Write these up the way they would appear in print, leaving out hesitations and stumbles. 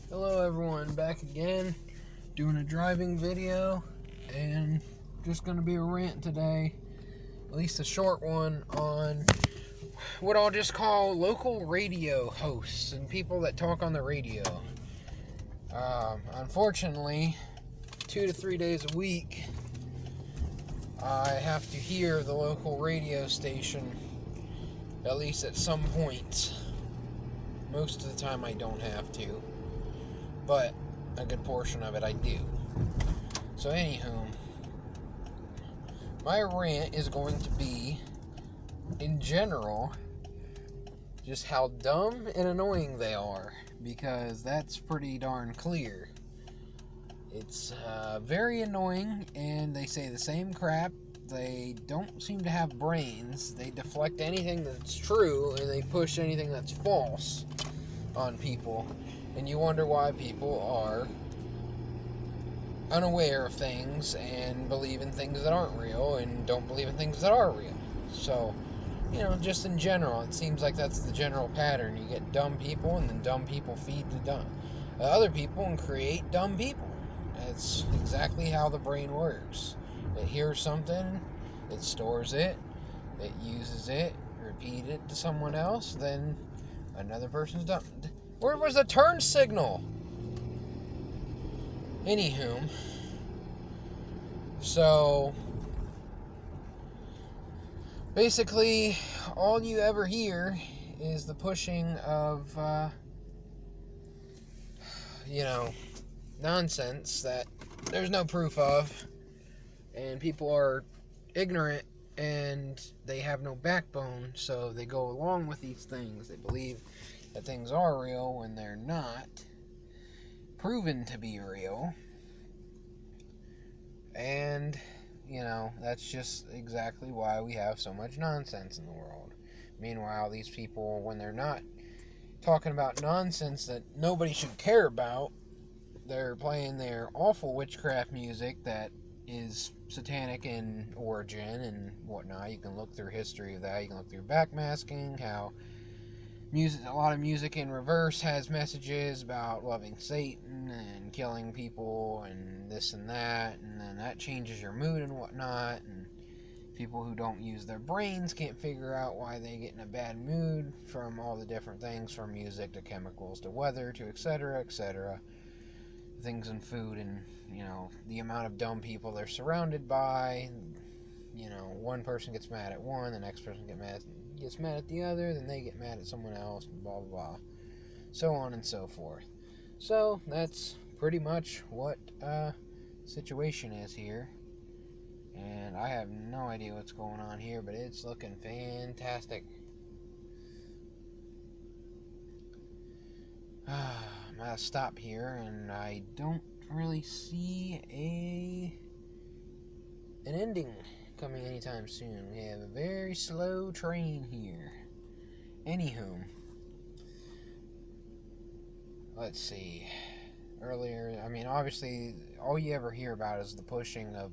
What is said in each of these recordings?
Hello everyone, back again, doing a driving video, and just going to be a rant today, at least a short one, on what I'll just call local radio hosts and people that talk on the radio. Unfortunately, 2 to 3 days a week, I have to hear the local radio station, at least at some point. Most of the time I don't have to, but a good portion of it I do. So anywho, my rant is going to be, in general, just how dumb and annoying they are, because that's pretty darn clear. It's very annoying, and they say the same crap. They don't seem to have brains. They deflect anything that's true, and they push anything that's false on people. And you wonder why people are unaware of things and believe in things that aren't real and don't believe in things that are real. So, just in general, it seems like that's the general pattern. You get dumb people, and then dumb people feed the other people and create dumb people. That's exactly how the brain works. It hears something, it stores it, it uses it, repeats it to someone else, then another person's dumb. Where was the turn signal? Anywho, so basically all you ever hear is the pushing of nonsense that there's no proof of, and people are ignorant and they have no backbone, so they go along with these things. They believe that things are real when they're not proven to be real. And that's just exactly why we have so much nonsense in the world. Meanwhile, these people, when they're not talking about nonsense that nobody should care about, they're playing their awful witchcraft music that is satanic in origin and whatnot. You can look through history of that. You can look through backmasking, how a lot of music in reverse has messages about loving Satan and killing people and this and that, and then that changes your mood and whatnot. And people who don't use their brains can't figure out why they get in a bad mood from all the different things, from music to chemicals to weather to etc., things in food, and the amount of dumb people they're surrounded by. One person gets mad at one, the next person gets mad at the other, then they get mad at someone else, and blah blah blah, so on and so forth. So that's pretty much what situation is here, and I have no idea what's going on here, but it's looking fantastic. I'm gonna stop here, and I don't really see an ending coming anytime soon. We have a very slow train here. Anywho, let's see. Earlier, obviously, all you ever hear about is the pushing of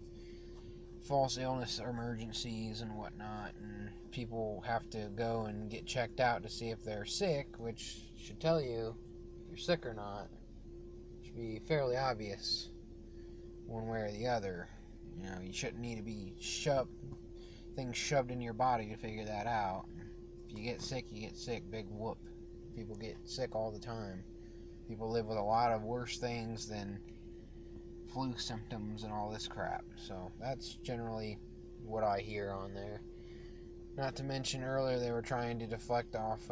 false illness emergencies and whatnot, and people have to go and get checked out to see if they're sick, which should tell you if you're sick or not. It should be fairly obvious one way or the other. You shouldn't need to be things shoved in your body to figure that out. If you get sick, you get sick. Big whoop. People get sick all the time. People live with a lot of worse things than flu symptoms and all this crap. So that's generally what I hear on there. Not to mention, earlier they were trying to deflect off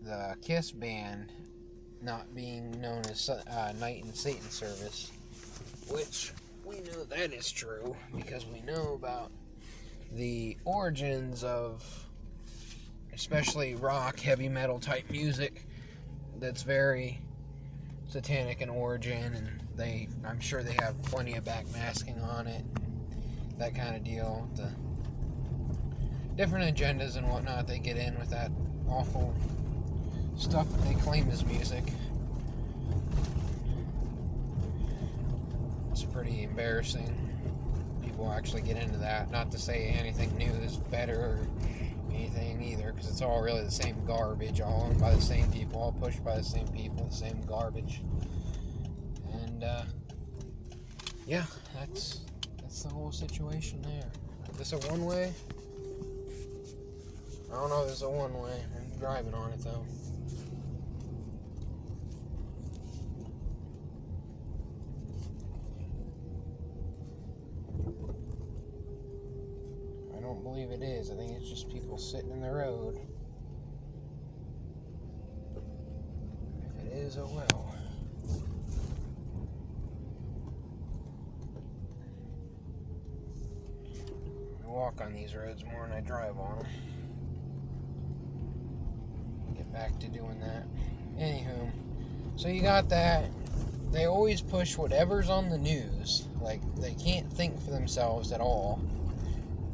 the KISS band not being known as Night and Satan Service, which we know that is true, because we know about the origins of especially rock, heavy metal type music that's very satanic in origin, and I'm sure they have plenty of backmasking on it, that kind of deal. The different agendas and whatnot they get in with that awful stuff that they claim is music. It's pretty embarrassing. People actually get into that. Not to say anything new is better or anything either, because it's all really the same garbage, all owned by the same people, all pushed by the same people, the same garbage. And yeah, that's the whole situation there. Is this a one-way? I don't know if it's a one-way. I'm driving on it though. I don't believe it is. I think it's just people sitting in the road. If it is, oh well. I walk on these roads more than I drive on them. Get back to doing that. Anywho, so you got that. They always push whatever's on the news. Like, they can't think for themselves at all.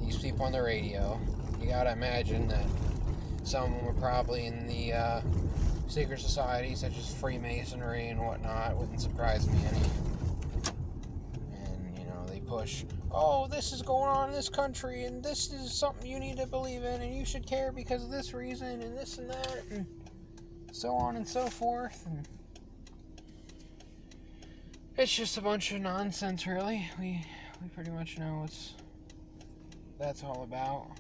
These people on the radio. You gotta imagine that some of them are probably in the secret society, such as Freemasonry and whatnot. Wouldn't surprise me any. And, you know, they push, oh, this is going on in this country, and this is something you need to believe in, and you should care because of this reason, and this and that, and so on and so forth. And it's just a bunch of nonsense, really. We pretty much know what's that's all about.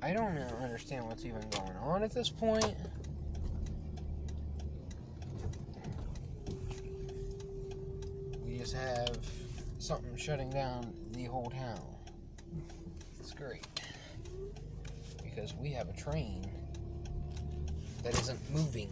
I don't understand what's even going on at this point. We just have something shutting down the whole town. It's great. Because we have a train that isn't moving.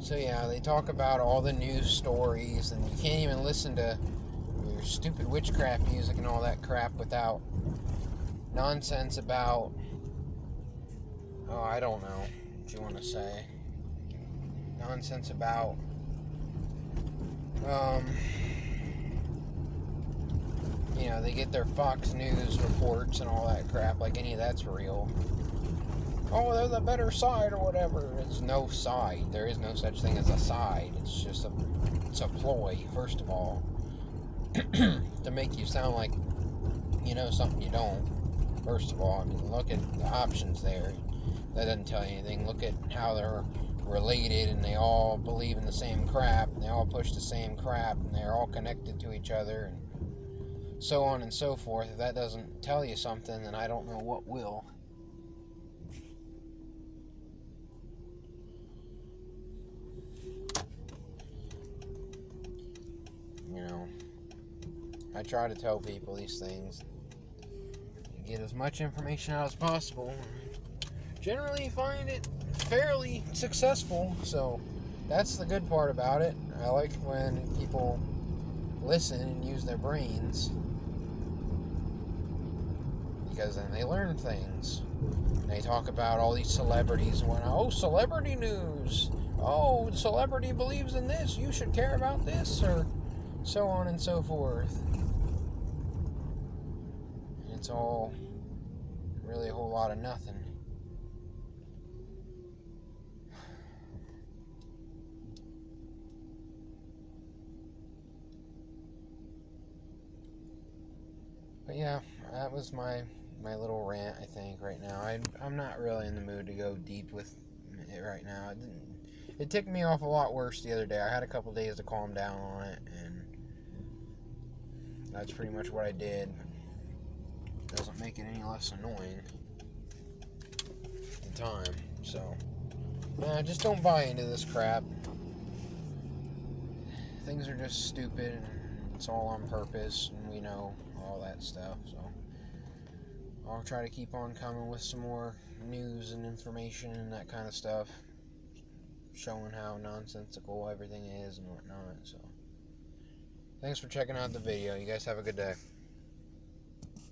So yeah, they talk about all the news stories, and you can't even listen to your stupid witchcraft music and all that crap without nonsense about, oh, I don't know what you want to say. Nonsense about, you know, they get their Fox News reports and all that crap, like any of that's real. Oh, they're the better side or whatever. There's no side. There is no such thing as a side. It's just it's a ploy, first of all, to make you sound like you know something you don't. First of all, I mean, look at the options there. That doesn't tell you anything. Look at how they're related, and they all believe in the same crap, and they all push the same crap, and they're all connected to each other, and so on and so forth. If that doesn't tell you something, then I don't know what will. You know, I try to tell people these things. Get as much information out as possible. Generally find it fairly successful, so that's the good part about it. I like when people listen and use their brains, because then they learn things. And they talk about all these celebrities and whatnot. Oh, celebrity news. Oh, the celebrity believes in this. You should care about this, or so on and so forth. And it's all really a whole lot of nothing. But yeah, that was my little rant, I think, right now. I'm not really in the mood to go deep with it right now. It ticked me off a lot worse the other day. I had a couple days to calm down on it, and that's pretty much what I did. Doesn't make it any less annoying at the time. So, nah, just don't buy into this crap. Things are just stupid, and it's all on purpose, and we know all that stuff. So, I'll try to keep on coming with some more news and information and that kind of stuff, showing how nonsensical everything is and whatnot. So, thanks for checking out the video. You guys have a good day.